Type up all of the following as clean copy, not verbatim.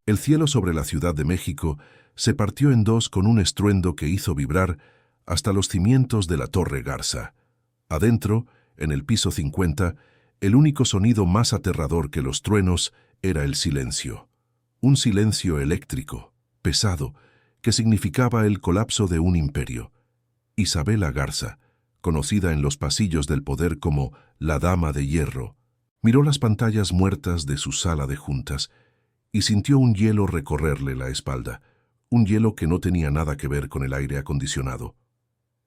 El cielo sobre la Ciudad de México se partió en dos con un estruendo que hizo vibrar hasta los cimientos de la Torre Garza. Adentro, en el piso 50, el único sonido más aterrador que los truenos era el silencio. Un silencio eléctrico, pesado, que significaba el colapso de un imperio. Isabela Garza, conocida en los pasillos del poder como la Dama de Hierro, miró las pantallas muertas de su sala de juntas y sintió un hielo recorrerle la espalda, un hielo que no tenía nada que ver con el aire acondicionado.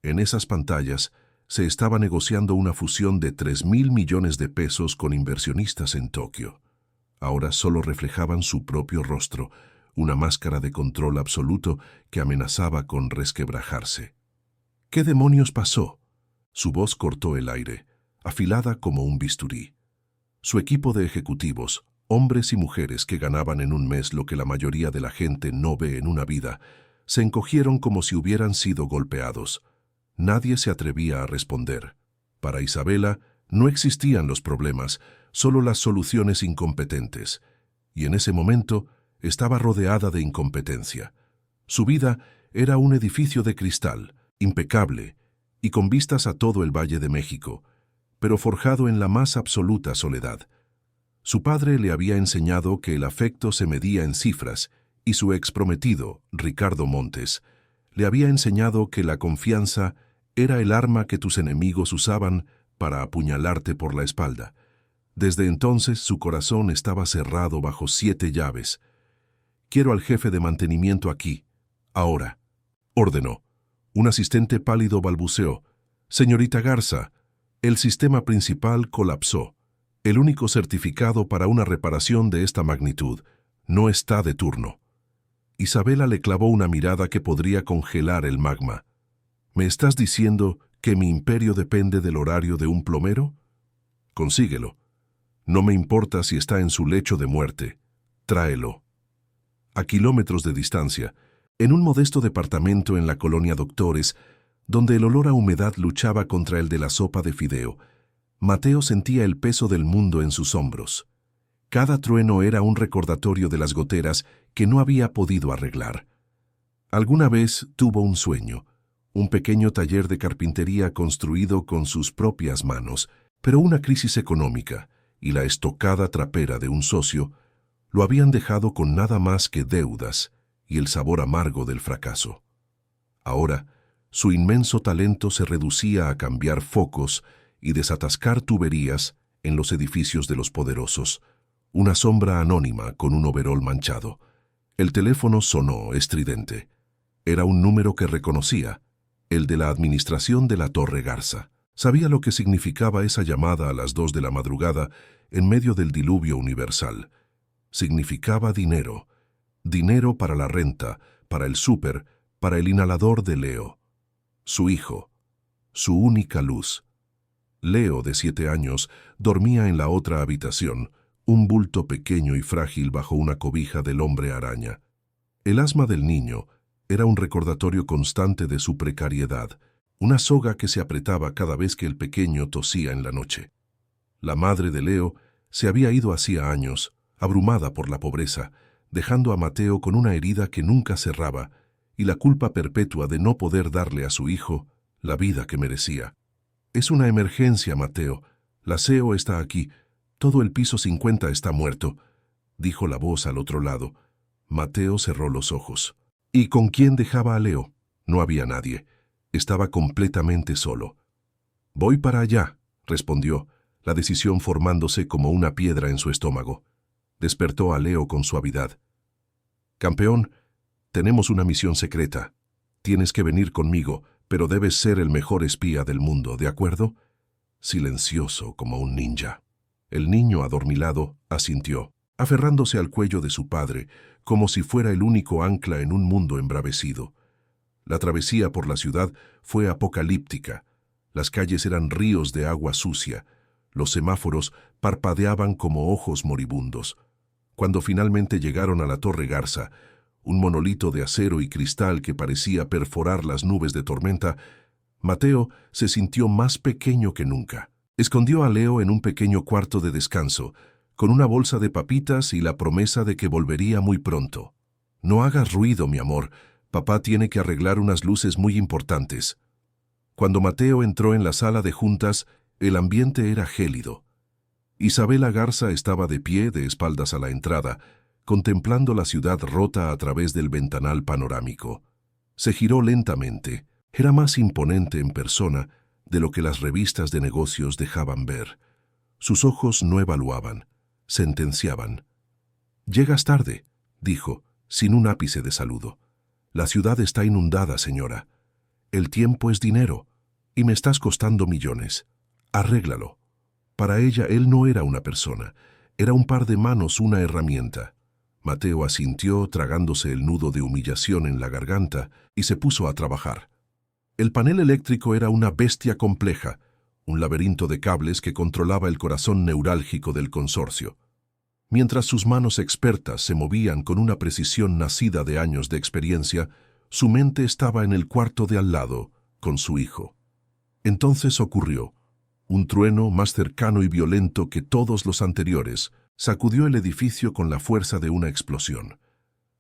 En esas pantallas se estaba negociando una fusión de 3.000 millones de pesos con inversionistas en Tokio. Ahora solo reflejaban su propio rostro, una máscara de control absoluto que amenazaba con resquebrajarse. ¿Qué demonios pasó? Su voz cortó el aire, afilada como un bisturí. Su equipo de ejecutivos, hombres y mujeres que ganaban en un mes lo que la mayoría de la gente no ve en una vida, se encogieron como si hubieran sido golpeados. Nadie se atrevía a responder. Para Isabela no existían los problemas, solo las soluciones incompetentes. Y en ese momento estaba rodeada de incompetencia. Su vida era un edificio de cristal, impecable, y con vistas a todo el Valle de México, pero forjado en la más absoluta soledad. Su padre le había enseñado que el afecto se medía en cifras, y su exprometido, Ricardo Montes, le había enseñado que la confianza era el arma que tus enemigos usaban para apuñalarte por la espalda. Desde entonces su corazón estaba cerrado bajo 7 llaves. «Quiero al jefe de mantenimiento aquí, ahora», ordenó. Un asistente pálido balbuceó. «Señorita Garza, el sistema principal colapsó. El único certificado para una reparación de esta magnitud no está de turno». Isabela le clavó una mirada que podría congelar el magma. «¿Me estás diciendo que mi imperio depende del horario de un plomero? Consíguelo. No me importa si está en su lecho de muerte. Tráelo». A kilómetros de distancia, en un modesto departamento en la colonia Doctores, donde el olor a humedad luchaba contra el de la sopa de fideo, Mateo sentía el peso del mundo en sus hombros. Cada trueno era un recordatorio de las goteras que no había podido arreglar. Alguna vez tuvo un sueño, un pequeño taller de carpintería construido con sus propias manos, pero una crisis económica y la estocada trapera de un socio lo habían dejado con nada más que deudas y el sabor amargo del fracaso. Ahora, su inmenso talento se reducía a cambiar focos y desatascar tuberías en los edificios de los poderosos, una sombra anónima con un overol manchado. El teléfono sonó estridente. Era un número que reconocía, el de la administración de la Torre Garza. Sabía lo que significaba esa llamada a las 2 de la madrugada en medio del diluvio universal. Significaba dinero. Dinero para la renta, para el súper, para el inhalador de Leo. Su hijo. Su única luz. Leo, de 7 años, dormía en la otra habitación, un bulto pequeño y frágil bajo una cobija del hombre araña. El asma del niño era un recordatorio constante de su precariedad, una soga que se apretaba cada vez que el pequeño tosía en la noche. La madre de Leo se había ido hacía años, abrumada por la pobreza, dejando a Mateo con una herida que nunca cerraba y la culpa perpetua de no poder darle a su hijo la vida que merecía. «Es una emergencia, Mateo. La CEO está aquí. Todo el piso 50 está muerto», dijo la voz al otro lado. Mateo cerró los ojos. ¿Y con quién dejaba a Leo? No había nadie. Estaba completamente solo. «Voy para allá», respondió, la decisión formándose como una piedra en su estómago. Despertó a Leo con suavidad. «Campeón, tenemos una misión secreta. Tienes que venir conmigo, pero debes ser el mejor espía del mundo, ¿de acuerdo?» Silencioso como un ninja. El niño adormilado asintió, aferrándose al cuello de su padre, como si fuera el único ancla en un mundo embravecido. La travesía por la ciudad fue apocalíptica. Las calles eran ríos de agua sucia. Los semáforos parpadeaban como ojos moribundos. Cuando finalmente llegaron a la Torre Garza, un monolito de acero y cristal que parecía perforar las nubes de tormenta, Mateo se sintió más pequeño que nunca. Escondió a Leo en un pequeño cuarto de descanso, con una bolsa de papitas y la promesa de que volvería muy pronto. «No hagas ruido, mi amor. Papá tiene que arreglar unas luces muy importantes». Cuando Mateo entró en la sala de juntas, el ambiente era gélido. Isabela Garza estaba de pie, de espaldas a la entrada, contemplando la ciudad rota a través del ventanal panorámico. Se giró lentamente. Era más imponente en persona de lo que las revistas de negocios dejaban ver. Sus ojos no evaluaban, sentenciaban. «Llegas tarde», dijo, sin un ápice de saludo. «La ciudad está inundada, señora. El tiempo es dinero, y me estás costando millones. Arréglalo». Para ella, él no era una persona, era un par de manos, una herramienta. Mateo asintió, tragándose el nudo de humillación en la garganta, y se puso a trabajar. El panel eléctrico era una bestia compleja, un laberinto de cables que controlaba el corazón neurálgico del consorcio. Mientras sus manos expertas se movían con una precisión nacida de años de experiencia, su mente estaba en el cuarto de al lado, con su hijo. Entonces ocurrió. Un trueno más cercano y violento que todos los anteriores sacudió el edificio con la fuerza de una explosión.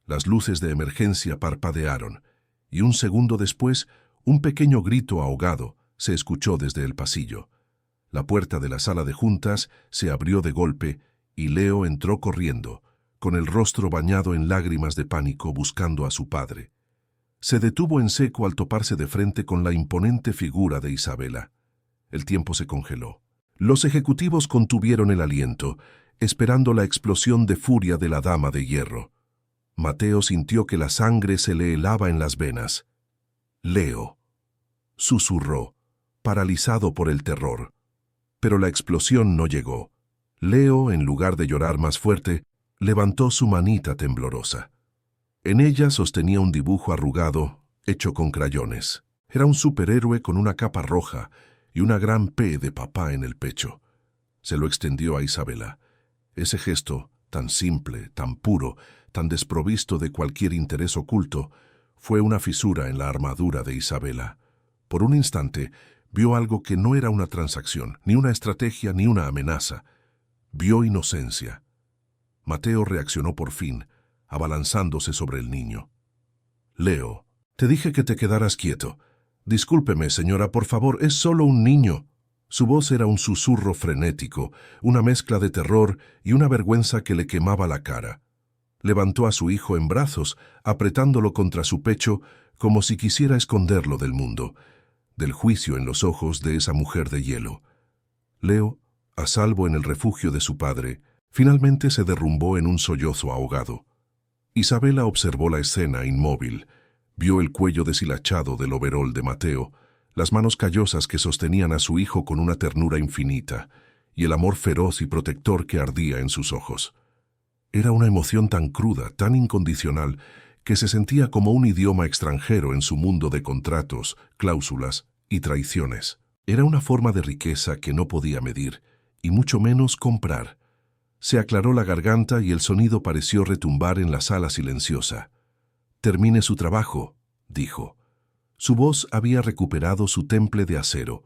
Las luces de emergencia parpadearon, y un segundo después, un pequeño grito ahogado se escuchó desde el pasillo. La puerta de la sala de juntas se abrió de golpe y Leo entró corriendo, con el rostro bañado en lágrimas de pánico buscando a su padre. Se detuvo en seco al toparse de frente con la imponente figura de Isabela. El tiempo se congeló. Los ejecutivos contuvieron el aliento, esperando la explosión de furia de la dama de hierro. Mateo sintió que la sangre se le helaba en las venas. «Leo», susurró, paralizado por el terror. Pero la explosión no llegó. Leo, en lugar de llorar más fuerte, levantó su manita temblorosa. En ella sostenía un dibujo arrugado, hecho con crayones. Era un superhéroe con una capa roja y una gran P de papá en el pecho. Se lo extendió a Isabela. Ese gesto, tan simple, tan puro, tan desprovisto de cualquier interés oculto, fue una fisura en la armadura de Isabela. Por un instante, vio algo que no era una transacción, ni una estrategia, ni una amenaza. Vio inocencia. Mateo reaccionó por fin, abalanzándose sobre el niño. «Leo, te dije que te quedaras quieto. Discúlpeme, señora, por favor, es solo un niño». Su voz era un susurro frenético, una mezcla de terror y una vergüenza que le quemaba la cara. Levantó a su hijo en brazos, apretándolo contra su pecho como si quisiera esconderlo del mundo, del juicio en los ojos de esa mujer de hielo. Leo, a salvo en el refugio de su padre, finalmente se derrumbó en un sollozo ahogado. Isabela observó la escena inmóvil, vio el cuello deshilachado del overol de Mateo, las manos callosas que sostenían a su hijo con una ternura infinita, y el amor feroz y protector que ardía en sus ojos. Era una emoción tan cruda, tan incondicional, que se sentía como un idioma extranjero en su mundo de contratos, cláusulas y traiciones. Era una forma de riqueza que no podía medir, y mucho menos comprar. Se aclaró la garganta y el sonido pareció retumbar en la sala silenciosa. «Termine su trabajo», dijo. Su voz había recuperado su temple de acero,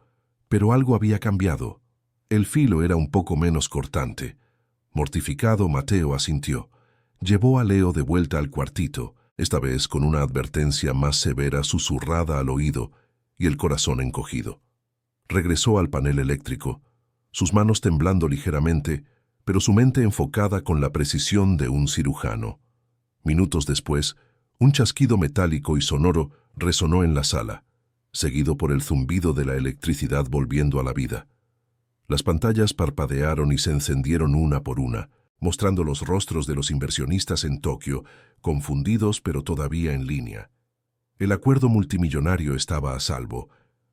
pero algo había cambiado. El filo era un poco menos cortante. Mortificado, Mateo asintió. Llevó a Leo de vuelta al cuartito, esta vez con una advertencia más severa susurrada al oído y el corazón encogido. Regresó al panel eléctrico, sus manos temblando ligeramente, pero su mente enfocada con la precisión de un cirujano. Minutos después, un chasquido metálico y sonoro resonó en la sala, seguido por el zumbido de la electricidad volviendo a la vida. Las pantallas parpadearon y se encendieron una por una, mostrando los rostros de los inversionistas en Tokio, confundidos pero todavía en línea. El acuerdo multimillonario estaba a salvo.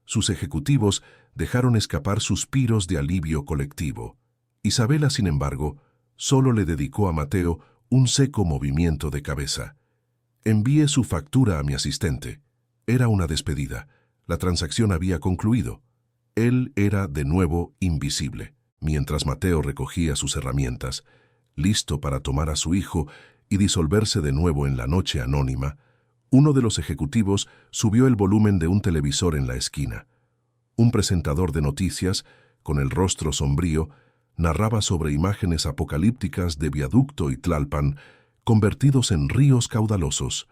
Sus ejecutivos dejaron escapar suspiros de alivio colectivo. Isabela, sin embargo, solo le dedicó a Mateo un seco movimiento de cabeza. «Envíe su factura a mi asistente». Era una despedida. La transacción había concluido. Él era de nuevo invisible, mientras Mateo recogía sus herramientas, listo para tomar a su hijo y disolverse de nuevo en la noche anónima. Uno de los ejecutivos subió el volumen de un televisor en la esquina. Un presentador de noticias, con el rostro sombrío, narraba sobre imágenes apocalípticas de Viaducto y Tlalpan, convertidos en ríos caudalosos.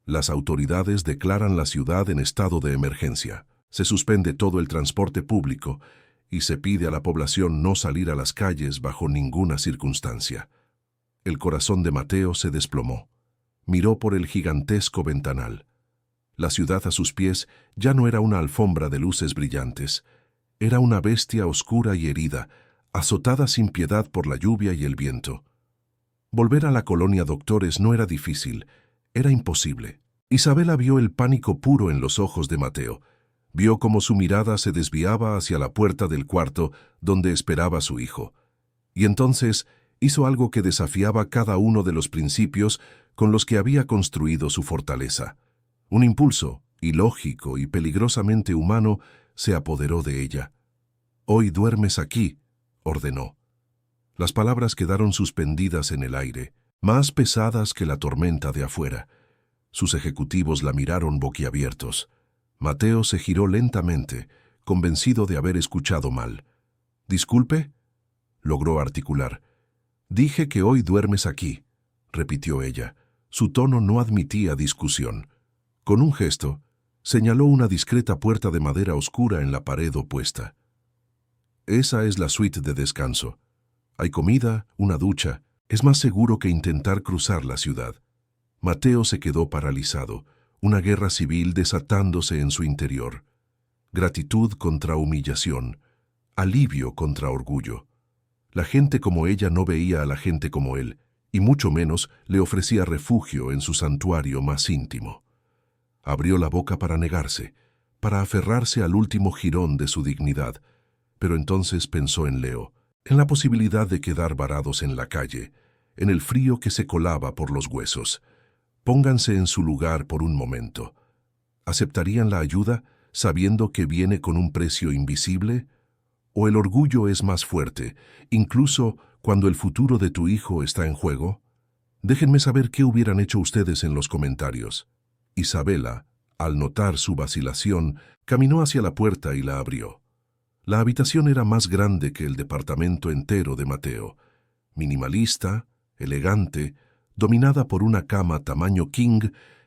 Las autoridades declaran la ciudad en estado de emergencia. Se suspende todo el transporte público y se pide a la población no salir a las calles bajo ninguna circunstancia. El corazón de Mateo se desplomó. Miró por el gigantesco ventanal. La ciudad a sus pies ya no era una alfombra de luces brillantes. Era una bestia oscura y herida, azotada sin piedad por la lluvia y el viento. Volver a la colonia Doctores no era difícil, era imposible. Isabela vio el pánico puro en los ojos de Mateo. Vio cómo su mirada se desviaba hacia la puerta del cuarto donde esperaba su hijo. Y entonces hizo algo que desafiaba cada uno de los principios con los que había construido su fortaleza. Un impulso, ilógico y peligrosamente humano, se apoderó de ella. «Hoy duermes aquí», ordenó. Las palabras quedaron suspendidas en el aire, más pesadas que la tormenta de afuera. Sus ejecutivos la miraron boquiabiertos. Mateo se giró lentamente, convencido de haber escuchado mal. «¿Disculpe?», logró articular. «Dije que hoy duermes aquí», repitió ella. Su tono no admitía discusión. Con un gesto, señaló una discreta puerta de madera oscura en la pared opuesta. «Esa es la suite de descanso. Hay comida, una ducha. Es más seguro que intentar cruzar la ciudad». Mateo se quedó paralizado, una guerra civil desatándose en su interior. Gratitud contra humillación, alivio contra orgullo. La gente como ella no veía a la gente como él, y mucho menos le ofrecía refugio en su santuario más íntimo. Abrió la boca para negarse, para aferrarse al último jirón de su dignidad, pero entonces pensó en Leo, en la posibilidad de quedar varados en la calle, en el frío que se colaba por los huesos. Pónganse en su lugar por un momento. ¿Aceptarían la ayuda sabiendo que viene con un precio invisible? ¿O el orgullo es más fuerte, incluso cuando el futuro de tu hijo está en juego? Déjenme saber qué hubieran hecho ustedes en los comentarios. Isabela, al notar su vacilación, caminó hacia la puerta y la abrió. La habitación era más grande que el departamento entero de Mateo. Minimalista, elegante, dominada por una cama tamaño king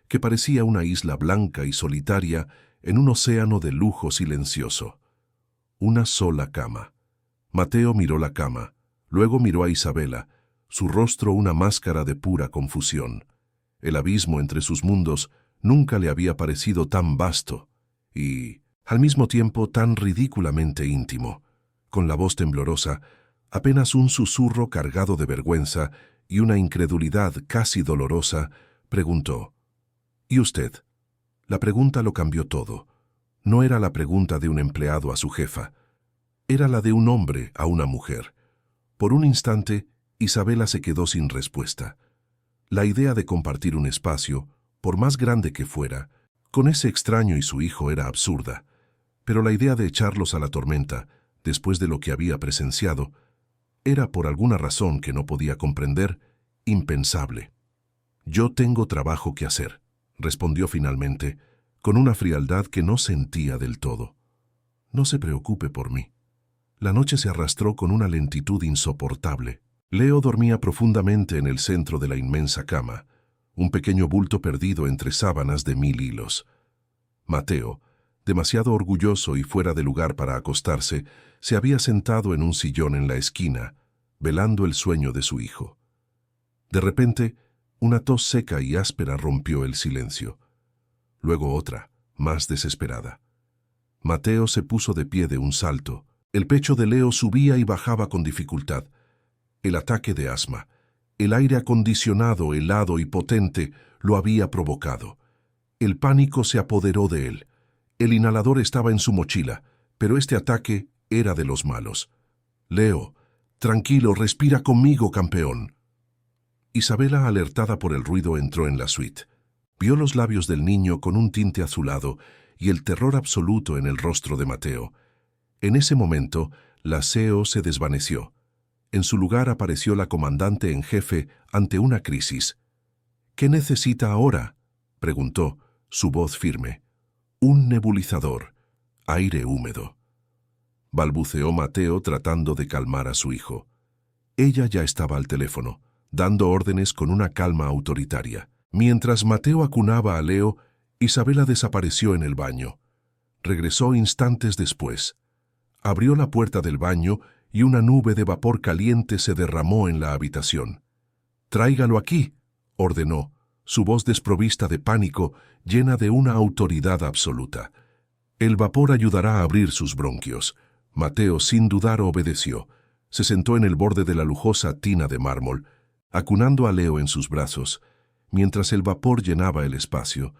que parecía una isla blanca y solitaria en un océano de lujo silencioso. Una sola cama. Mateo miró la cama, luego miró a Isabela, su rostro una máscara de pura confusión. El abismo entre sus mundos nunca le había parecido tan vasto y, al mismo tiempo, tan ridículamente íntimo. Con la voz temblorosa, apenas un susurro cargado de vergüenza y una incredulidad casi dolorosa, preguntó: «¿Y usted?». La pregunta lo cambió todo. No era la pregunta de un empleado a su jefa. Era la de un hombre a una mujer. Por un instante, Isabela se quedó sin respuesta. La idea de compartir un espacio, por más grande que fuera, con ese extraño y su hijo era absurda. Pero la idea de echarlos a la tormenta, después de lo que había presenciado, era, por alguna razón que no podía comprender, impensable. «Yo tengo trabajo que hacer», respondió finalmente, con una frialdad que no sentía del todo. «No se preocupe por mí». La noche se arrastró con una lentitud insoportable. Leo dormía profundamente en el centro de la inmensa cama, un pequeño bulto perdido entre sábanas de 1000 hilos. Mateo, demasiado orgulloso y fuera de lugar para acostarse, se había sentado en un sillón en la esquina, velando el sueño de su hijo. De repente, una tos seca y áspera rompió el silencio. Luego otra, más desesperada. Mateo se puso de pie de un salto. El pecho de Leo subía y bajaba con dificultad. El ataque de asma, el aire acondicionado, helado y potente, lo había provocado. El pánico se apoderó de él. El inhalador estaba en su mochila, pero este ataque era de los malos. «Leo, tranquilo, respira conmigo, campeón». Isabela, alertada por el ruido, entró en la suite. Vio los labios del niño con un tinte azulado y el terror absoluto en el rostro de Mateo. En ese momento, la CEO se desvaneció. En su lugar apareció la comandante en jefe ante una crisis. «¿Qué necesita ahora?», preguntó, su voz firme. «Un nebulizador, aire húmedo». balbuceó Mateo tratando de calmar a su hijo. Ella ya estaba al teléfono, dando órdenes con una calma autoritaria. Mientras Mateo acunaba a Leo, Isabela desapareció en el baño. Regresó instantes después. Abrió la puerta del baño y una nube de vapor caliente se derramó en la habitación. «Tráigalo aquí», ordenó, su voz desprovista de pánico, llena de una autoridad absoluta. «El vapor ayudará a abrir sus bronquios». Mateo, sin dudar, obedeció. Se sentó en el borde de la lujosa tina de mármol, acunando a Leo en sus brazos, mientras el vapor llenaba el espacio,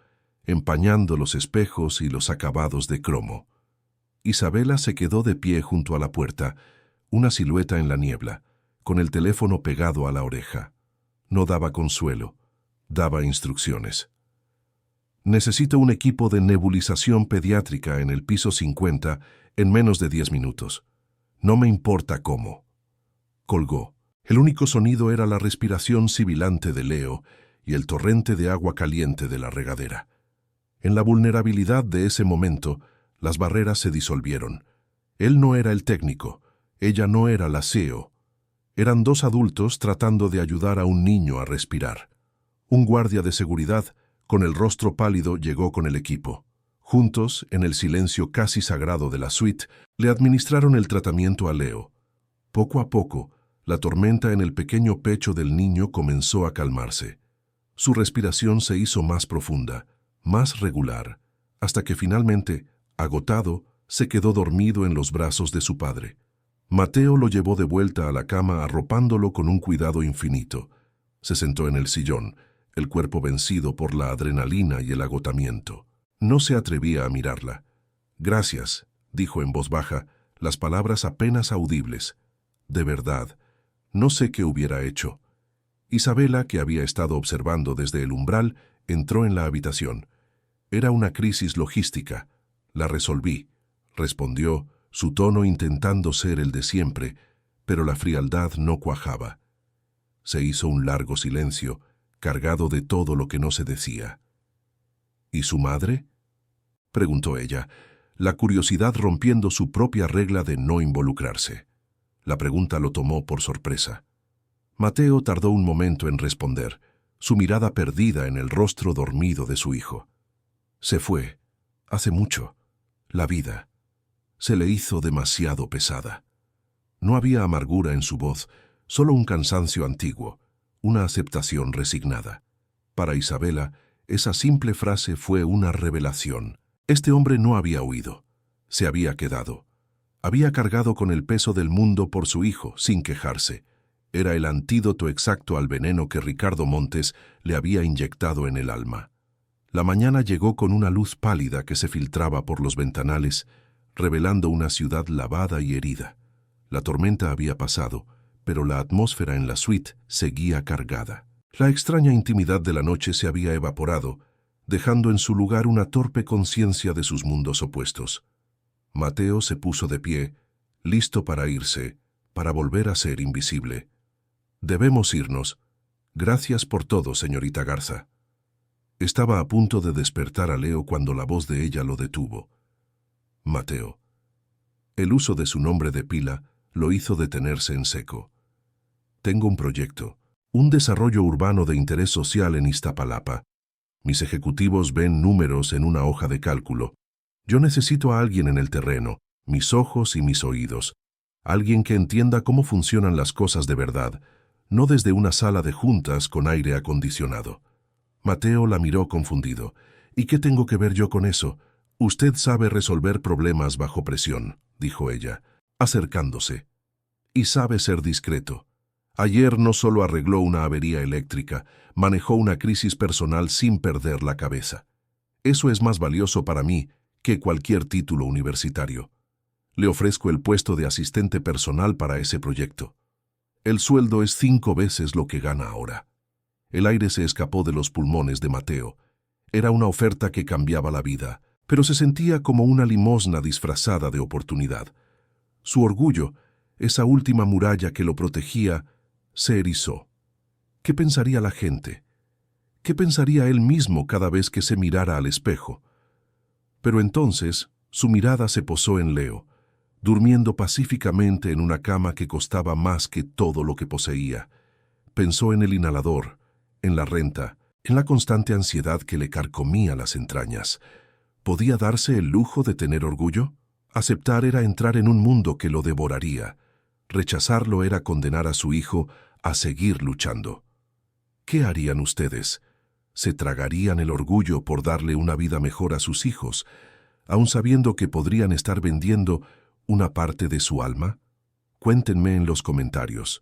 empañando los espejos y los acabados de cromo. Isabela se quedó de pie junto a la puerta, una silueta en la niebla, con el teléfono pegado a la oreja. No daba consuelo, daba instrucciones. «Necesito un equipo de nebulización pediátrica en el piso 50 en menos de 10 minutos. No me importa cómo». Colgó. El único sonido era la respiración sibilante de Leo y el torrente de agua caliente de la regadera. En la vulnerabilidad de ese momento, las barreras se disolvieron. Él no era el técnico, ella no era la CEO. Eran dos adultos tratando de ayudar a un niño a respirar. Un guardia de seguridad, con el rostro pálido, llegó con el equipo. Juntos, en el silencio casi sagrado de la suite, le administraron el tratamiento a Leo. Poco a poco, la tormenta en el pequeño pecho del niño comenzó a calmarse. Su respiración se hizo más profunda, más regular, hasta que finalmente, agotado, se quedó dormido en los brazos de su padre. Mateo lo llevó de vuelta a la cama arropándolo con un cuidado infinito. Se sentó en el sillón, el cuerpo vencido por la adrenalina y el agotamiento. No se atrevía a mirarla. «Gracias», dijo en voz baja, las palabras apenas audibles. «De verdad, no sé qué hubiera hecho». Isabela, que había estado observando desde el umbral, entró en la habitación. «Era una crisis logística. La resolví», respondió, su tono intentando ser el de siempre, pero la frialdad no cuajaba. Se hizo un largo silencio, cargado de todo lo que no se decía. «¿Y su madre?», preguntó ella, la curiosidad rompiendo su propia regla de no involucrarse. La pregunta lo tomó por sorpresa. Mateo tardó un momento en responder, su mirada perdida en el rostro dormido de su hijo. «Se fue, hace mucho. La vida se le hizo demasiado pesada». No había amargura en su voz, solo un cansancio antiguo, una aceptación resignada. Para Isabela, esa simple frase fue una revelación. Este hombre no había huido, se había quedado. Había cargado con el peso del mundo por su hijo, sin quejarse. Era el antídoto exacto al veneno que Ricardo Montes le había inyectado en el alma. La mañana llegó con una luz pálida que se filtraba por los ventanales, revelando una ciudad lavada y herida. La tormenta había pasado, pero la atmósfera en la suite seguía cargada. La extraña intimidad de la noche se había evaporado, dejando en su lugar una torpe conciencia de sus mundos opuestos. Mateo se puso de pie, listo para irse, para volver a ser invisible. «Debemos irnos. Gracias por todo, señorita Garza». Estaba a punto de despertar a Leo cuando la voz de ella lo detuvo. «Mateo». El uso de su nombre de pila lo hizo detenerse en seco. «Tengo un proyecto, un desarrollo urbano de interés social en Iztapalapa. Mis ejecutivos ven números en una hoja de cálculo. Yo necesito a alguien en el terreno, mis ojos y mis oídos. Alguien que entienda cómo funcionan las cosas de verdad, no desde una sala de juntas con aire acondicionado». Mateo la miró confundido. «¿Y qué tengo que ver yo con eso? Usted sabe resolver problemas bajo presión», dijo ella, acercándose. «Y sabe ser discreto. Ayer no solo arregló una avería eléctrica, manejó una crisis personal sin perder la cabeza. Eso es más valioso para mí que cualquier título universitario. Le ofrezco el puesto de asistente personal para ese proyecto. El sueldo es 5 veces lo que gana ahora». El aire se escapó de los pulmones de Mateo. Era una oferta que cambiaba la vida, pero se sentía como una limosna disfrazada de oportunidad. Su orgullo, esa última muralla que lo protegía, se erizó. ¿Qué pensaría la gente? ¿Qué pensaría él mismo cada vez que se mirara al espejo? Pero entonces su mirada se posó en Leo. durmiendo pacíficamente en una cama que costaba más que todo lo que poseía. Pensó en el inhalador, en la renta, en la constante ansiedad que le carcomía las entrañas. ¿Podía darse el lujo de tener orgullo? Aceptar era entrar en un mundo que lo devoraría. Rechazarlo era condenar a su hijo a seguir luchando. ¿Qué harían ustedes? ¿Se tragarían el orgullo por darle una vida mejor a sus hijos, aun sabiendo que podrían estar vendiendo una parte de su alma? Cuéntenme en los comentarios,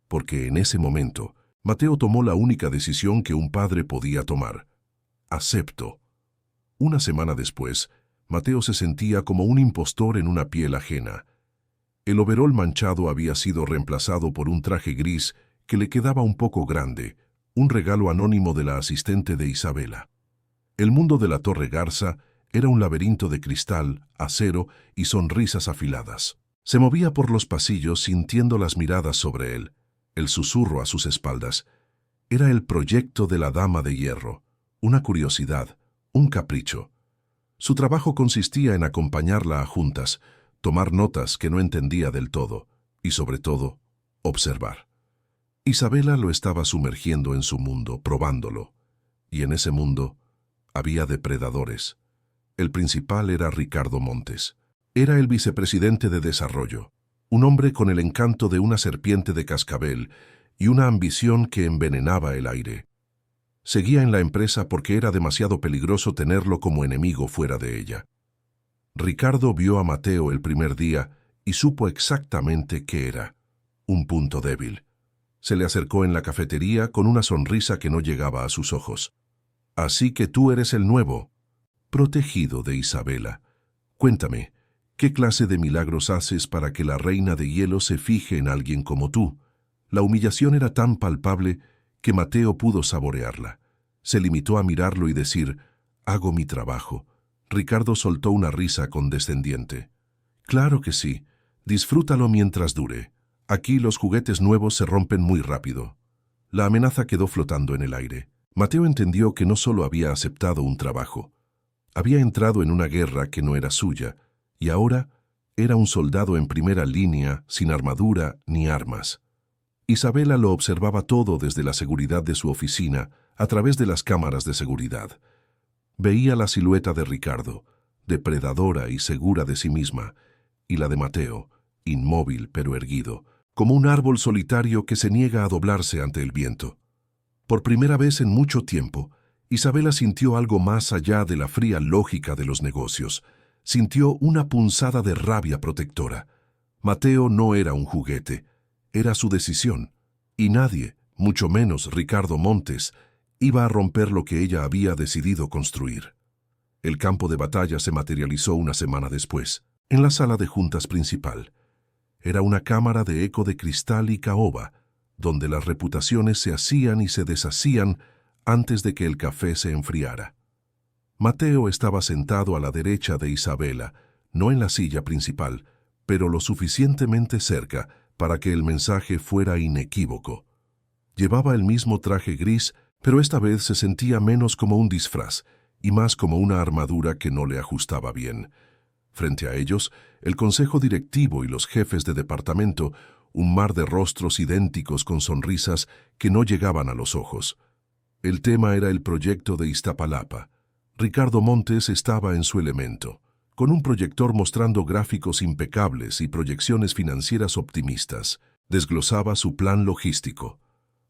porque en ese momento Mateo tomó la única decisión que un padre podía tomar. Acepto. Una semana después, Mateo se sentía como un impostor en una piel ajena. El overol manchado había sido reemplazado por un traje gris que le quedaba un poco grande, un regalo anónimo de la asistente de Isabela. El mundo de la Torre Garza era un laberinto de cristal, acero y sonrisas afiladas. Se movía por los pasillos sintiendo las miradas sobre él, el susurro a sus espaldas. Era el proyecto de la Dama de Hierro, una curiosidad, un capricho. Su trabajo consistía en acompañarla a juntas, tomar notas que no entendía del todo y, sobre todo, observar. Isabela lo estaba sumergiendo en su mundo, probándolo. Y en ese mundo había depredadores. El principal era Ricardo Montes. Era el vicepresidente de Desarrollo, un hombre con el encanto de una serpiente de cascabel y una ambición que envenenaba el aire. Seguía en la empresa porque era demasiado peligroso tenerlo como enemigo fuera de ella. Ricardo vio a Mateo el primer día y supo exactamente qué era: un punto débil. Se le acercó en la cafetería con una sonrisa que no llegaba a sus ojos. «Así que tú eres el nuevo, protegido de Isabela. Cuéntame, ¿qué clase de milagros haces para que la reina de hielo se fije en alguien como tú?» La humillación era tan palpable que Mateo pudo saborearla. Se limitó a mirarlo y decir: «Hago mi trabajo». Ricardo soltó una risa condescendiente. «Claro que sí. Disfrútalo mientras dure. Aquí los juguetes nuevos se rompen muy rápido». La amenaza quedó flotando en el aire. Mateo entendió que no solo había aceptado un trabajo, había entrado en una guerra que no era suya, y ahora era un soldado en primera línea, sin armadura ni armas. Isabela lo observaba todo desde la seguridad de su oficina, a través de las cámaras de seguridad. Veía la silueta de Ricardo, depredadora y segura de sí misma, y la de Mateo, inmóvil pero erguido, como un árbol solitario que se niega a doblarse ante el viento. Por primera vez en mucho tiempo, Isabela sintió algo más allá de la fría lógica de los negocios. Sintió una punzada de rabia protectora. Mateo no era un juguete, era su decisión, y nadie, mucho menos Ricardo Montes, iba a romper lo que ella había decidido construir. El campo de batalla se materializó una semana después, en la sala de juntas principal. Era una cámara de eco de cristal y caoba, donde las reputaciones se hacían y se deshacían antes de que el café se enfriara. Mateo estaba sentado a la derecha de Isabela, no en la silla principal, pero lo suficientemente cerca para que el mensaje fuera inequívoco. Llevaba el mismo traje gris, pero esta vez se sentía menos como un disfraz y más como una armadura que no le ajustaba bien. Frente a ellos, el consejo directivo y los jefes de departamento, un mar de rostros idénticos con sonrisas que no llegaban a los ojos. El tema era el proyecto de Iztapalapa. Ricardo Montes estaba en su elemento, con un proyector mostrando gráficos impecables y proyecciones financieras optimistas. Desglosaba su plan logístico.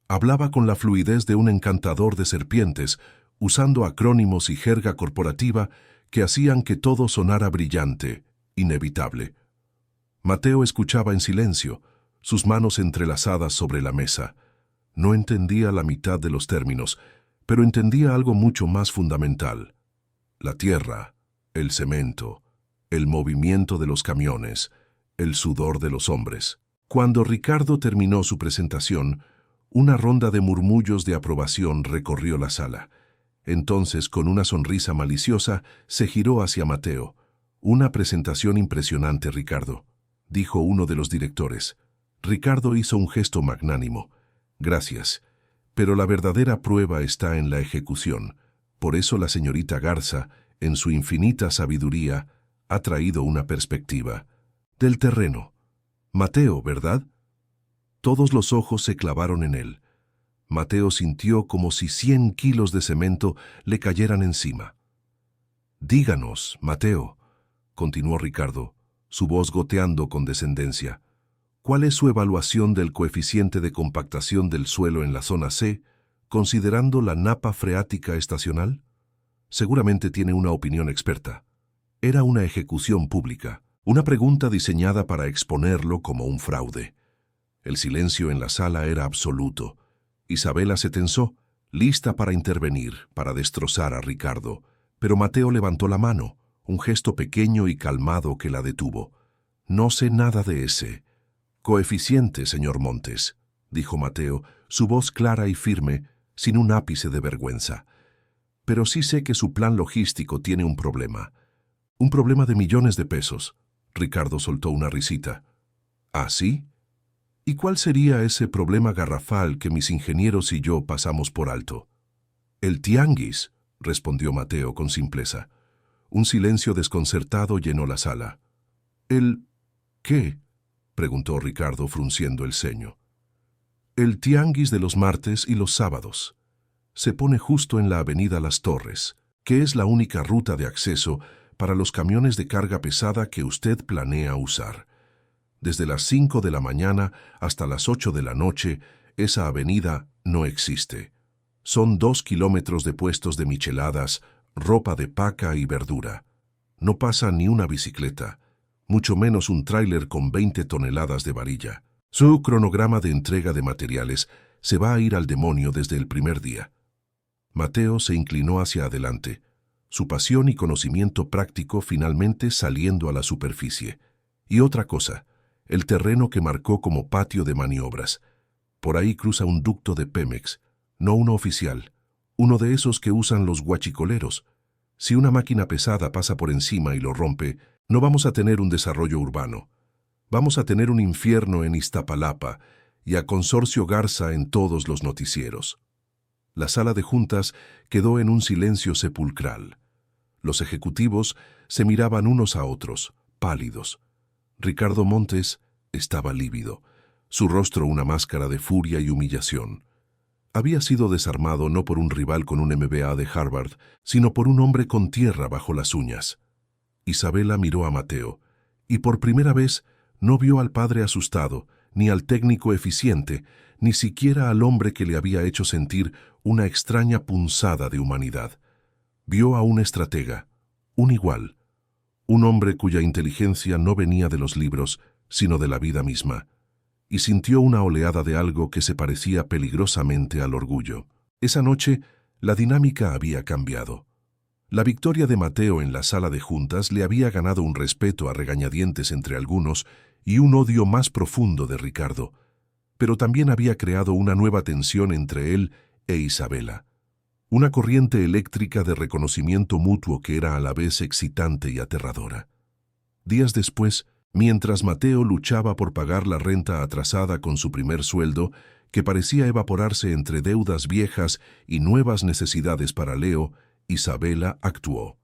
Hablaba con la fluidez de un encantador de serpientes, usando acrónimos y jerga corporativa que hacían que todo sonara brillante, inevitable. Mateo escuchaba en silencio, sus manos entrelazadas sobre la mesa. No entendía la mitad de los términos, pero entendía algo mucho más fundamental. La tierra, el cemento, el movimiento de los camiones, el sudor de los hombres. Cuando Ricardo terminó su presentación, una ronda de murmullos de aprobación recorrió la sala. Entonces, con una sonrisa maliciosa, se giró hacia Mateo. «Una presentación impresionante, Ricardo», dijo uno de los directores. Ricardo hizo un gesto magnánimo. «Gracias, pero la verdadera prueba está en la ejecución. Por eso la señorita Garza, en su infinita sabiduría, ha traído una perspectiva. Del terreno. Mateo, ¿verdad? Todos los ojos se clavaron en él. Mateo sintió como si 100 kilos de cemento le cayeran encima. Díganos, Mateo, continuó Ricardo, su voz goteando con descendencia. ¿Cuál es su evaluación del coeficiente de compactación del suelo en la zona C, considerando la napa freática estacional? Seguramente tiene una opinión experta. Era una ejecución pública, una pregunta diseñada para exponerlo como un fraude. El silencio en la sala era absoluto. Isabela se tensó, lista para intervenir, para destrozar a Ricardo, pero Mateo levantó la mano, un gesto pequeño y calmado que la detuvo. No sé nada de ese coeficiente, señor Montes, dijo Mateo, su voz clara y firme, sin un ápice de vergüenza. Pero sí sé que su plan logístico tiene un problema de millones de pesos. Ricardo soltó una risita. ¿Ah, sí? ¿Y cuál sería ese problema garrafal que mis ingenieros y yo pasamos por alto? El tianguis, respondió Mateo con simpleza. Un silencio desconcertado llenó la sala. ¿El qué? Preguntó Ricardo frunciendo el ceño. El tianguis de los martes y los sábados. Se pone justo en la avenida Las Torres, que es la única ruta de acceso para los camiones de carga pesada que usted planea usar. Desde las 5 de la mañana hasta las 8 de la noche, esa avenida no existe. Son 2 kilómetros de puestos de micheladas, ropa de paca y verdura. No pasa ni una bicicleta, mucho menos un tráiler con 20 toneladas de varilla. Su cronograma de entrega de materiales se va a ir al demonio desde el primer día. Mateo se inclinó hacia adelante, su pasión y conocimiento práctico finalmente saliendo a la superficie. Y otra cosa, el terreno que marcó como patio de maniobras. Por ahí cruza un ducto de Pemex, no uno oficial, uno de esos que usan los guachicoleros. Si una máquina pesada pasa por encima y lo rompe, no vamos a tener un desarrollo urbano. Vamos a tener un infierno en Iztapalapa y a Consorcio Garza en todos los noticieros. La sala de juntas quedó en un silencio sepulcral. Los ejecutivos se miraban unos a otros, pálidos. Ricardo Montes estaba lívido, su rostro una máscara de furia y humillación. Había sido desarmado no por un rival con un MBA de Harvard, sino por un hombre con tierra bajo las uñas. Isabela miró a Mateo, y por primera vez no vio al padre asustado, ni al técnico eficiente, ni siquiera al hombre que le había hecho sentir una extraña punzada de humanidad. Vio a un estratega, un igual, un hombre cuya inteligencia no venía de los libros, sino de la vida misma, y sintió una oleada de algo que se parecía peligrosamente al orgullo. Esa noche, la dinámica había cambiado. La victoria de Mateo en la sala de juntas le había ganado un respeto a regañadientes entre algunos y un odio más profundo de Ricardo, pero también había creado una nueva tensión entre él e Isabela. Una corriente eléctrica de reconocimiento mutuo que era a la vez excitante y aterradora. Días después, mientras Mateo luchaba por pagar la renta atrasada con su primer sueldo, que parecía evaporarse entre deudas viejas y nuevas necesidades para Leo, Isabela actuó.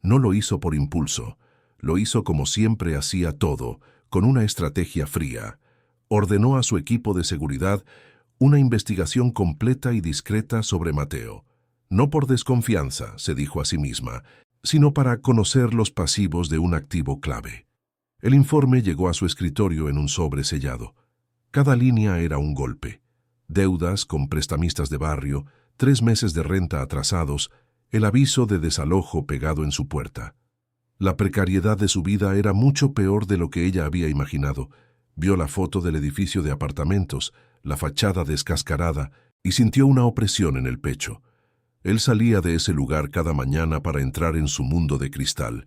No lo hizo por impulso, lo hizo como siempre hacía todo, con una estrategia fría. Ordenó a su equipo de seguridad una investigación completa y discreta sobre Mateo. No por desconfianza, se dijo a sí misma, sino para conocer los pasivos de un activo clave. El informe llegó a su escritorio en un sobre sellado. Cada línea era un golpe. Deudas con prestamistas de barrio, 3 meses de renta atrasados, el aviso de desalojo pegado en su puerta. La precariedad de su vida era mucho peor de lo que ella había imaginado. Vio la foto del edificio de apartamentos, la fachada descascarada, y sintió una opresión en el pecho. Él salía de ese lugar cada mañana para entrar en su mundo de cristal.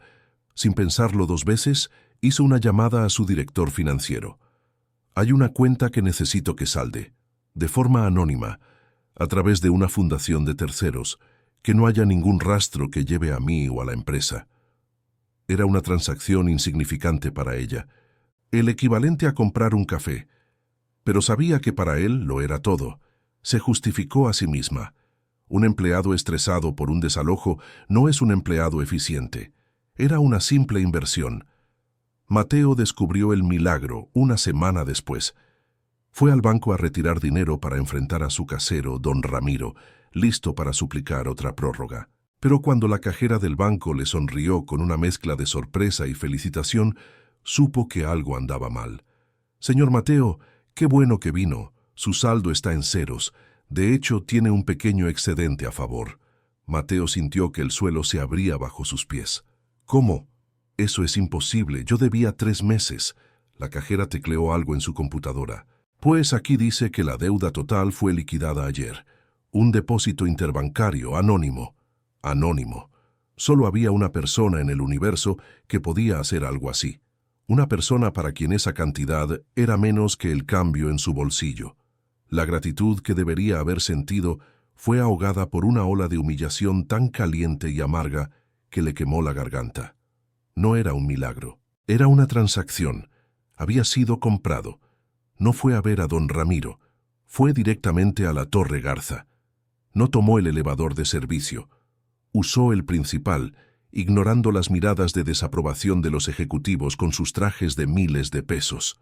Sin pensarlo 2 veces, hizo una llamada a su director financiero. Hay una cuenta que necesito que salde, de forma anónima, a través de una fundación de terceros, que no haya ningún rastro que lleve a mí o a la empresa. Era una transacción insignificante para ella, el equivalente a comprar un café, pero sabía que para él lo era todo. Se justificó a sí misma. Un empleado estresado por un desalojo no es un empleado eficiente. Era una simple inversión. Mateo descubrió el milagro una semana después. Fue al banco a retirar dinero para enfrentar a su casero, don Ramiro, listo para suplicar otra prórroga. Pero cuando la cajera del banco le sonrió con una mezcla de sorpresa y felicitación, supo que algo andaba mal. «Señor Mateo, qué bueno que vino. Su saldo está en ceros. De hecho, tiene un pequeño excedente a favor». Mateo sintió que el suelo se abría bajo sus pies. «¿Cómo? Eso es imposible. Yo debía 3 meses». La cajera tecleó algo en su computadora. «Pues aquí dice que la deuda total fue liquidada ayer. Un depósito interbancario anónimo». Anónimo. Solo había una persona en el universo que podía hacer algo así. Una persona para quien esa cantidad era menos que el cambio en su bolsillo. La gratitud que debería haber sentido fue ahogada por una ola de humillación tan caliente y amarga que le quemó la garganta. No era un milagro, era una transacción. Había sido comprado. No fue a ver a don Ramiro, fue directamente a la Torre Garza. No tomó el elevador de servicio. Usó el principal, ignorando las miradas de desaprobación de los ejecutivos con sus trajes de miles de pesos.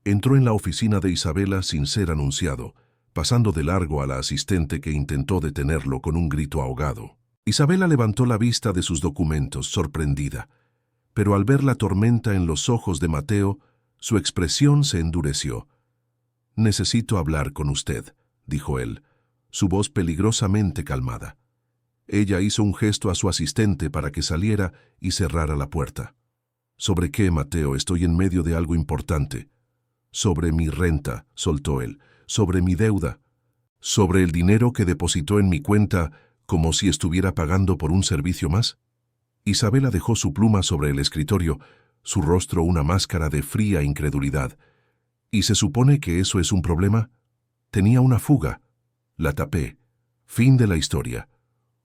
Entró en la oficina de Isabela sin ser anunciado, pasando de largo a la asistente que intentó detenerlo con un grito ahogado. Isabela levantó la vista de sus documentos, sorprendida, pero al ver la tormenta en los ojos de Mateo, su expresión se endureció. «Necesito hablar con usted», dijo él, su voz peligrosamente calmada. Ella hizo un gesto a su asistente para que saliera y cerrara la puerta. «¿Sobre qué, Mateo? Estoy en medio de algo importante». «Sobre mi renta», soltó él, «sobre mi deuda, sobre el dinero que depositó en mi cuenta como si estuviera pagando por un servicio más». Isabela dejó su pluma sobre el escritorio, su rostro una máscara de fría incredulidad. «¿Y se supone que eso es un problema? Tenía una fuga. La tapé. Fin de la historia».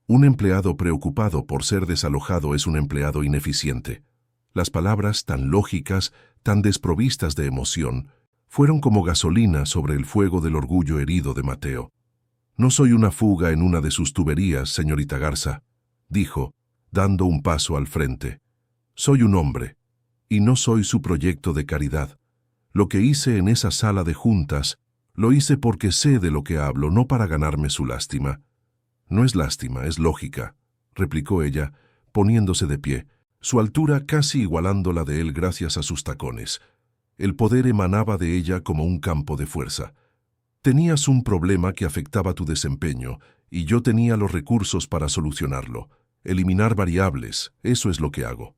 Un empleado preocupado por ser desalojado es un empleado ineficiente. Las palabras, tan lógicas, tan desprovistas de emoción, fueron como gasolina sobre el fuego del orgullo herido de Mateo. «No soy una fuga en una de sus tuberías, señorita Garza», dijo, dando un paso al frente. «Soy un hombre, y no soy su proyecto de caridad. Lo que hice en esa sala de juntas, lo hice porque sé de lo que hablo, no para ganarme su lástima». «No es lástima, es lógica», replicó ella, poniéndose de pie, su altura casi igualando la de él gracias a sus tacones. El poder emanaba de ella como un campo de fuerza. «Tenías un problema que afectaba tu desempeño, y yo tenía los recursos para solucionarlo. Eliminar variables, eso es lo que hago».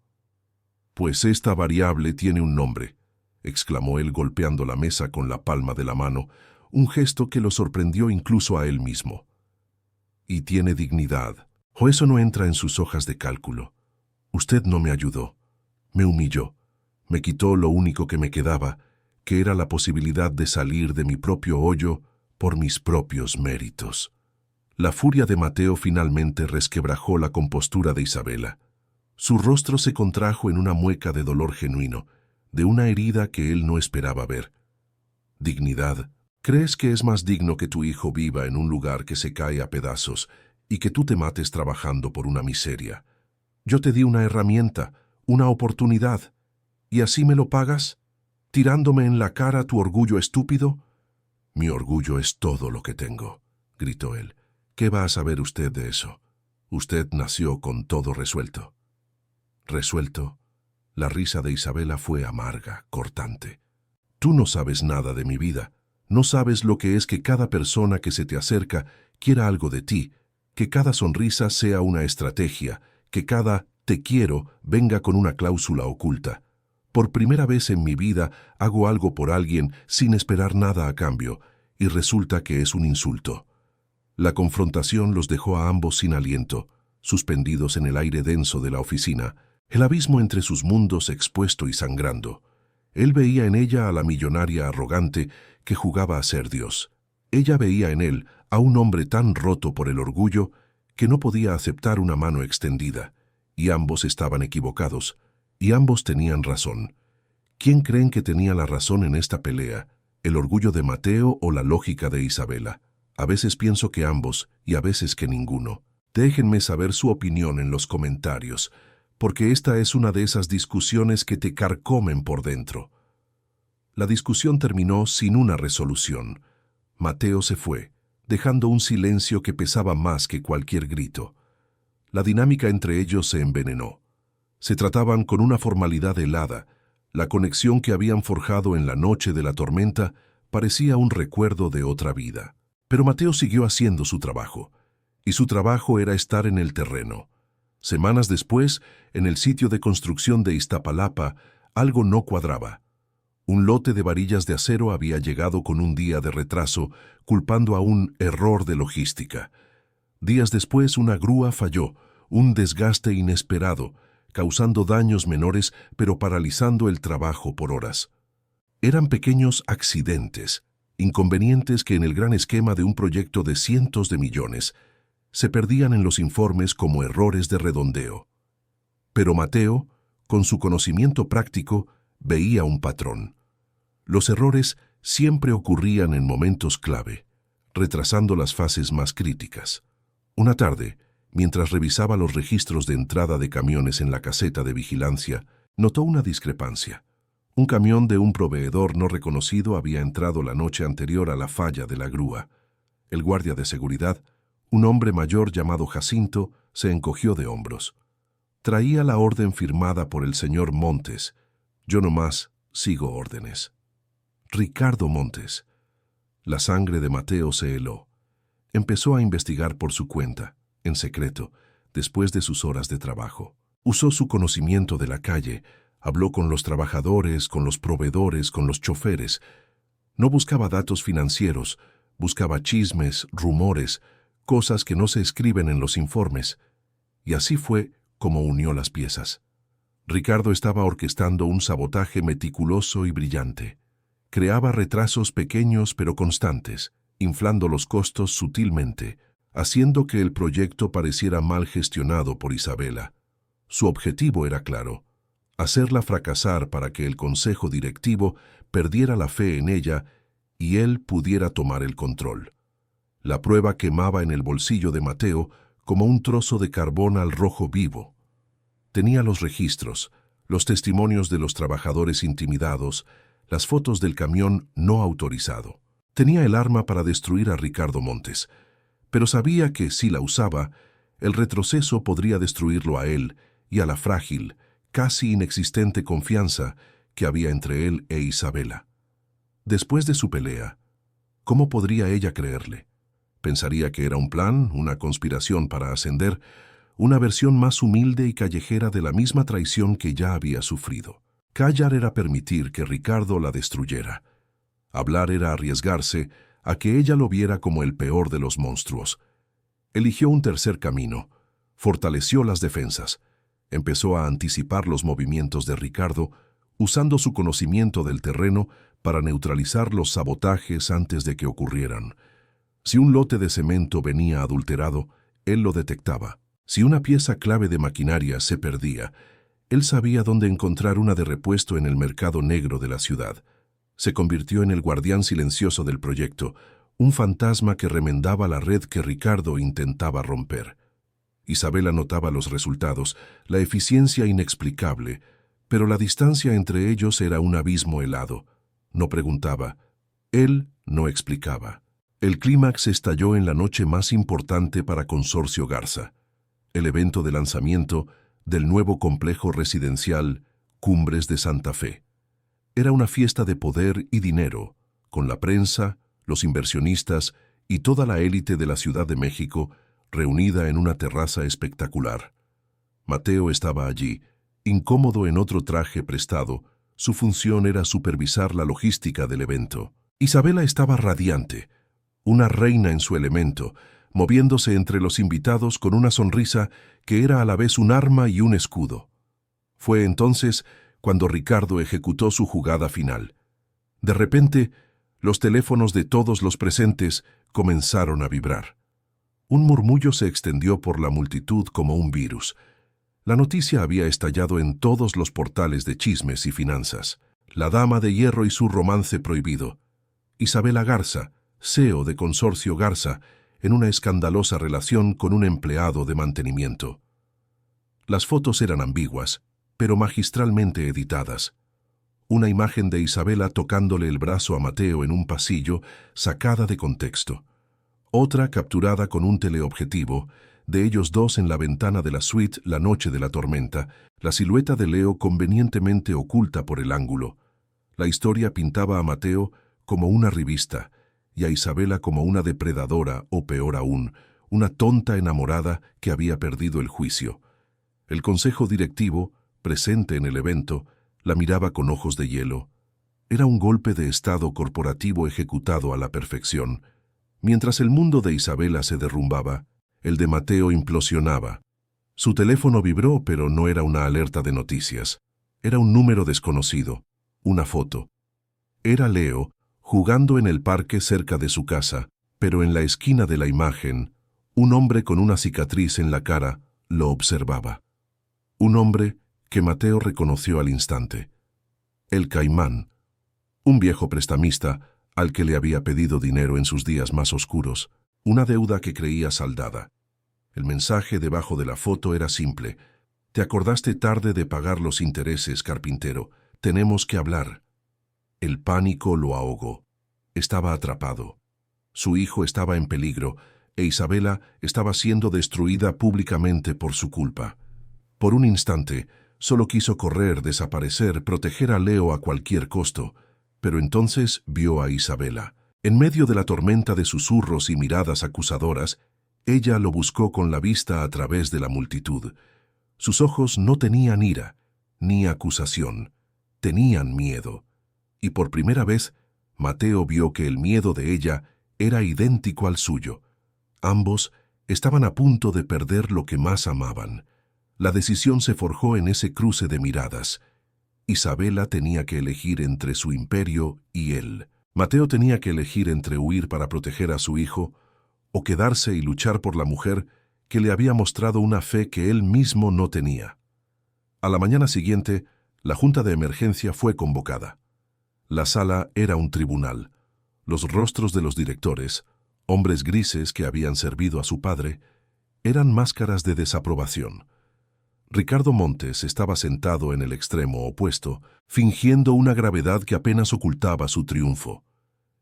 «Pues esta variable tiene un nombre», exclamó él golpeando la mesa con la palma de la mano, un gesto que lo sorprendió incluso a él mismo. «Y tiene dignidad. O eso no entra en sus hojas de cálculo. Usted no me ayudó. Me humilló. Me quitó lo único que me quedaba, que era la posibilidad de salir de mi propio hoyo por mis propios méritos». La furia de Mateo finalmente resquebrajó la compostura de Isabela. Su rostro se contrajo en una mueca de dolor genuino, de una herida que él no esperaba ver. «Dignidad. ¿Crees que es más digno que tu hijo viva en un lugar que se cae a pedazos y que tú te mates trabajando por una miseria? Yo te di una herramienta, una oportunidad, ¿y así me lo pagas? ¿Tirándome en la cara tu orgullo estúpido?» «Mi orgullo es todo lo que tengo», gritó él. «¿Qué va a saber usted de eso? Usted nació con todo resuelto». «¿Resuelto?» La risa de Isabela fue amarga, cortante. «Tú no sabes nada de mi vida. No sabes lo que es que cada persona que se te acerca quiera algo de ti, que cada sonrisa sea una estrategia, que cada «te quiero» venga con una cláusula oculta. Por primera vez en mi vida hago algo por alguien sin esperar nada a cambio, y resulta que es un insulto». La confrontación los dejó a ambos sin aliento, suspendidos en el aire denso de la oficina, el abismo entre sus mundos expuesto y sangrando. Él veía en ella a la millonaria arrogante que jugaba a ser Dios. Ella veía en él a un hombre tan roto por el orgullo que no podía aceptar una mano extendida, y ambos estaban equivocados, y ambos tenían razón. ¿Quién creen que tenía la razón en esta pelea? ¿El orgullo de Mateo o la lógica de Isabela? A veces pienso que ambos, y a veces que ninguno. Déjenme saber su opinión en los comentarios. porque esta es una de esas discusiones que te carcomen por dentro. La discusión terminó sin una resolución. Mateo se fue, dejando un silencio que pesaba más que cualquier grito. La dinámica entre ellos se envenenó. Se trataban con una formalidad helada. La conexión que habían forjado en la noche de la tormenta parecía un recuerdo de otra vida. Pero Mateo siguió haciendo su trabajo, y su trabajo era estar en el terreno. Semanas después, en el sitio de construcción de Iztapalapa, algo no cuadraba. Un lote de varillas de acero había llegado con un día de retraso, culpando a un error de logística. Días después, una grúa falló, un desgaste inesperado, causando daños menores pero paralizando el trabajo por horas. Eran pequeños accidentes, inconvenientes que en el gran esquema de un proyecto de cientos de millones se perdían en los informes como errores de redondeo. Pero Mateo, con su conocimiento práctico, veía un patrón. Los errores siempre ocurrían en momentos clave, retrasando las fases más críticas. Una tarde, mientras revisaba los registros de entrada de camiones en la caseta de vigilancia, notó una discrepancia. Un camión de un proveedor no reconocido había entrado la noche anterior a la falla de la grúa. El guardia de seguridad, un hombre mayor llamado Jacinto, se encogió de hombros. Traía la orden firmada por el señor Montes. Yo nomás sigo órdenes. Ricardo Montes. La sangre de Mateo se heló. Empezó a investigar por su cuenta, en secreto, después de sus horas de trabajo. Usó su conocimiento de la calle, habló con los trabajadores, con los proveedores, con los choferes. No buscaba datos financieros, buscaba chismes, rumores, cosas que no se escriben en los informes. Y así fue como unió las piezas. Ricardo estaba orquestando un sabotaje meticuloso y brillante. Creaba retrasos pequeños pero constantes, inflando los costos sutilmente, haciendo que el proyecto pareciera mal gestionado por Isabela. Su objetivo era claro: hacerla fracasar para que el consejo directivo perdiera la fe en ella y él pudiera tomar el control. La prueba quemaba en el bolsillo de Mateo como un trozo de carbón al rojo vivo. Tenía los registros, los testimonios de los trabajadores intimidados, las fotos del camión no autorizado. Tenía el arma para destruir a Ricardo Montes, pero sabía que si la usaba, el retroceso podría destruirlo a él y a la frágil, casi inexistente confianza que había entre él e Isabela. Después de su pelea, ¿cómo podría ella creerle? Pensaría que era un plan, una conspiración para ascender, una versión más humilde y callejera de la misma traición que ya había sufrido. Callar era permitir que Ricardo la destruyera. Hablar era arriesgarse a que ella lo viera como el peor de los monstruos. Eligió un tercer camino, fortaleció las defensas, empezó a anticipar los movimientos de Ricardo, usando su conocimiento del terreno para neutralizar los sabotajes antes de que ocurrieran. Si un lote de cemento venía adulterado, él lo detectaba. Si una pieza clave de maquinaria se perdía, él sabía dónde encontrar una de repuesto en el mercado negro de la ciudad. Se convirtió en el guardián silencioso del proyecto, un fantasma que remendaba la red que Ricardo intentaba romper. Isabela notaba los resultados, la eficiencia inexplicable, pero la distancia entre ellos era un abismo helado. No preguntaba, él no explicaba. El clímax estalló en la noche más importante para Consorcio Garza, el evento de lanzamiento del nuevo complejo residencial Cumbres de Santa Fe. Era una fiesta de poder y dinero, con la prensa, los inversionistas y toda la élite de la Ciudad de México reunida en una terraza espectacular. Mateo estaba allí, incómodo en otro traje prestado. Su función era supervisar la logística del evento. Isabela estaba radiante, una reina en su elemento, moviéndose entre los invitados con una sonrisa que era a la vez un arma y un escudo. Fue entonces cuando Ricardo ejecutó su jugada final. De repente, los teléfonos de todos los presentes comenzaron a vibrar. Un murmullo se extendió por la multitud como un virus. La noticia había estallado en todos los portales de chismes y finanzas. La dama de hierro y su romance prohibido. Isabela Garza, CEO de Consorcio Garza, en una escandalosa relación con un empleado de mantenimiento. Las fotos eran ambiguas, pero magistralmente editadas. Una imagen de Isabela tocándole el brazo a Mateo en un pasillo, sacada de contexto. Otra capturada con un teleobjetivo, de ellos dos en la ventana de la suite la noche de la tormenta, la silueta de Leo convenientemente oculta por el ángulo. La historia pintaba a Mateo como una revista y a Isabela como una depredadora o, peor aún, una tonta enamorada que había perdido el juicio. El consejo directivo, presente en el evento, la miraba con ojos de hielo. Era un golpe de estado corporativo ejecutado a la perfección. Mientras el mundo de Isabela se derrumbaba, el de Mateo implosionaba. Su teléfono vibró, pero no era una alerta de noticias. Era un número desconocido, una foto. Era Leo, jugando en el parque cerca de su casa, pero en la esquina de la imagen, un hombre con una cicatriz en la cara lo observaba. Un hombre que Mateo reconoció al instante. El Caimán, un viejo prestamista al que le había pedido dinero en sus días más oscuros, una deuda que creía saldada. El mensaje debajo de la foto era simple. «Te acordaste tarde de pagar los intereses, carpintero. Tenemos que hablar». El pánico lo ahogó. Estaba atrapado. Su hijo estaba en peligro e Isabela estaba siendo destruida públicamente por su culpa. Por un instante, solo quiso correr, desaparecer, proteger a Leo a cualquier costo, pero entonces vio a Isabela. En medio de la tormenta de susurros y miradas acusadoras, ella lo buscó con la vista a través de la multitud. Sus ojos no tenían ira, ni acusación, tenían miedo. Y por primera vez, Mateo vio que el miedo de ella era idéntico al suyo. Ambos estaban a punto de perder lo que más amaban. La decisión se forjó en ese cruce de miradas. Isabela tenía que elegir entre su imperio y él. Mateo tenía que elegir entre huir para proteger a su hijo o quedarse y luchar por la mujer que le había mostrado una fe que él mismo no tenía. A la mañana siguiente, la junta de emergencia fue convocada. La sala era un tribunal. Los rostros de los directores, hombres grises que habían servido a su padre, eran máscaras de desaprobación. Ricardo Montes estaba sentado en el extremo opuesto, fingiendo una gravedad que apenas ocultaba su triunfo.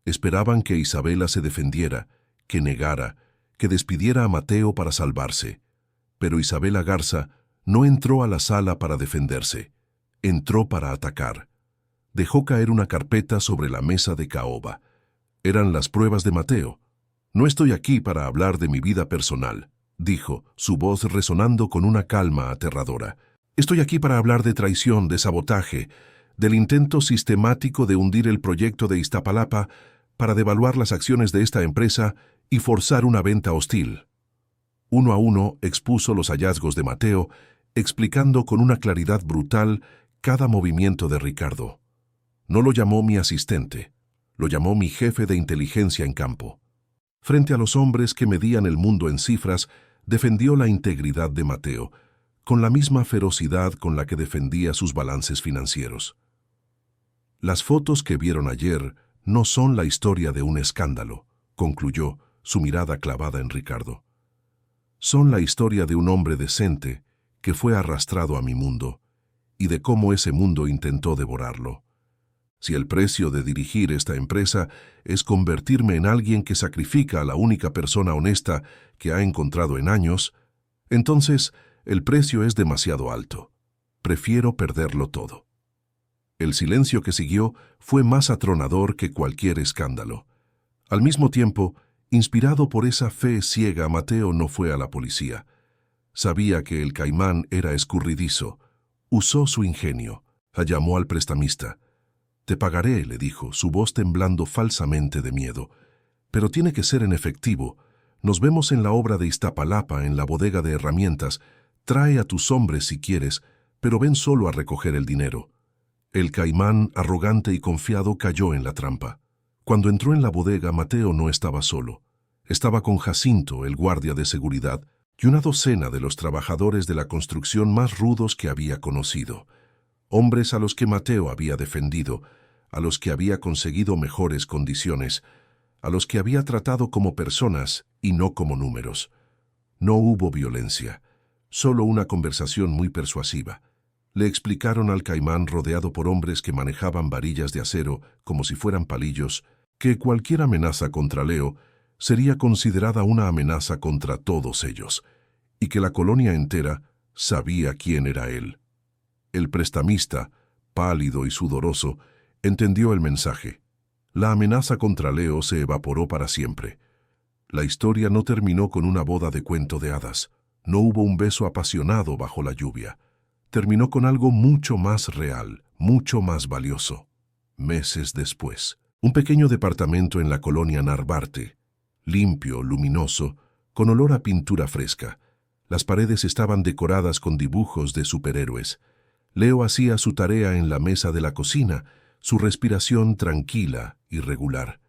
Esperaban que Isabela se defendiera, que negara, que despidiera a Mateo para salvarse. Pero Isabela Garza no entró a la sala para defenderse. Entró para atacar. Dejó caer una carpeta sobre la mesa de caoba. Eran las pruebas de Mateo. «No estoy aquí para hablar de mi vida personal», dijo, su voz resonando con una calma aterradora. «Estoy aquí para hablar de traición, de sabotaje, del intento sistemático de hundir el proyecto de Iztapalapa para devaluar las acciones de esta empresa y forzar una venta hostil». Uno a uno expuso los hallazgos de Mateo, explicando con una claridad brutal cada movimiento de Ricardo. No lo llamó mi asistente, lo llamó mi jefe de inteligencia en campo. Frente a los hombres que medían el mundo en cifras, defendió la integridad de Mateo, con la misma ferocidad con la que defendía sus balances financieros. «Las fotos que vieron ayer no son la historia de un escándalo», concluyó, su mirada clavada en Ricardo. «Son la historia de un hombre decente que fue arrastrado a mi mundo y de cómo ese mundo intentó devorarlo. Si el precio de dirigir esta empresa es convertirme en alguien que sacrifica a la única persona honesta que ha encontrado en años, entonces el precio es demasiado alto. Prefiero perderlo todo». El silencio que siguió fue más atronador que cualquier escándalo. Al mismo tiempo, inspirado por esa fe ciega, Mateo no fue a la policía. Sabía que el Caimán era escurridizo. Usó su ingenio. Llamó al prestamista. «Te pagaré», le dijo, su voz temblando falsamente de miedo. «Pero tiene que ser en efectivo. Nos vemos en la obra de Iztapalapa, en la bodega de herramientas. Trae a tus hombres si quieres, pero ven solo a recoger el dinero». El Caimán, arrogante y confiado, cayó en la trampa. Cuando entró en la bodega, Mateo no estaba solo. Estaba con Jacinto, el guardia de seguridad, y una docena de los trabajadores de la construcción más rudos que había conocido. Hombres a los que Mateo había defendido, a los que había conseguido mejores condiciones, a los que había tratado como personas y no como números. No hubo violencia. Solo una conversación muy persuasiva. Le explicaron al caimán, rodeado por hombres que manejaban varillas de acero como si fueran palillos, que cualquier amenaza contra Leo sería considerada una amenaza contra todos ellos, y que la colonia entera sabía quién era él. El prestamista, pálido y sudoroso, entendió el mensaje. La amenaza contra Leo se evaporó para siempre. La historia no terminó con una boda de cuento de hadas. No hubo un beso apasionado bajo la lluvia. Terminó con algo mucho más real, mucho más valioso. Meses después, un pequeño departamento en la colonia Narvarte, limpio, luminoso, con olor a pintura fresca. Las paredes estaban decoradas con dibujos de superhéroes. Leo hacía su tarea en la mesa de la cocina, su respiración tranquila y regular.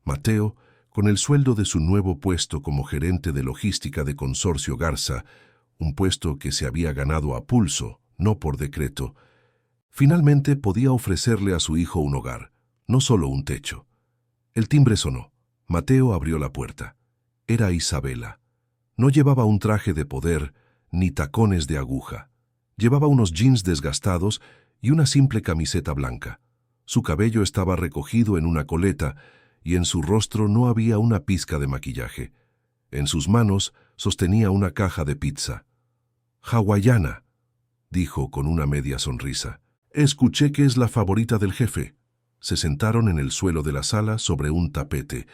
Mateo, con el sueldo de su nuevo puesto como gerente de logística de Consorcio Garza, un puesto que se había ganado a pulso, no por decreto, finalmente podía ofrecerle a su hijo un hogar, no solo un techo. El timbre sonó. Mateo abrió la puerta. Era Isabela. No llevaba un traje de poder ni tacones de aguja. Llevaba unos jeans desgastados y una simple camiseta blanca. Su cabello estaba recogido en una coleta y en su rostro no había una pizca de maquillaje. En sus manos sostenía una caja de pizza. «Hawaiana», dijo con una media sonrisa. «Escuché que es la favorita del jefe». Se sentaron en el suelo de la sala sobre un tapete,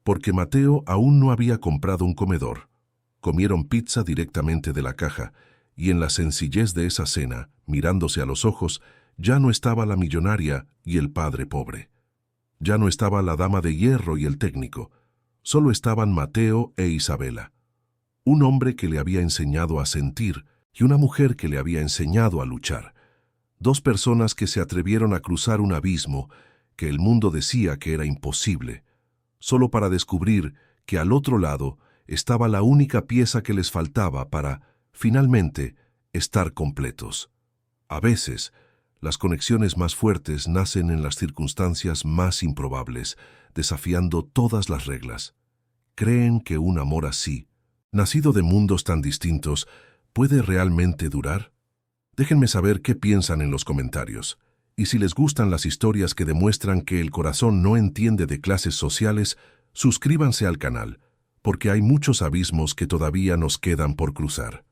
porque Mateo aún no había comprado un comedor. Comieron pizza directamente de la caja, y en la sencillez de esa cena, mirándose a los ojos, ya no estaba la millonaria y el padre pobre. Ya no estaba la dama de hierro y el técnico. Solo estaban Mateo e Isabela. Un hombre que le había enseñado a sentir y una mujer que le había enseñado a luchar. Dos personas que se atrevieron a cruzar un abismo que el mundo decía que era imposible, solo para descubrir que al otro lado estaba la única pieza que les faltaba para, finalmente, estar completos. A veces, las conexiones más fuertes nacen en las circunstancias más improbables, desafiando todas las reglas. ¿Creen que un amor así, nacido de mundos tan distintos, puede realmente durar? Déjenme saber qué piensan en los comentarios. Y si les gustan las historias que demuestran que el corazón no entiende de clases sociales, suscríbanse al canal, porque hay muchos abismos que todavía nos quedan por cruzar.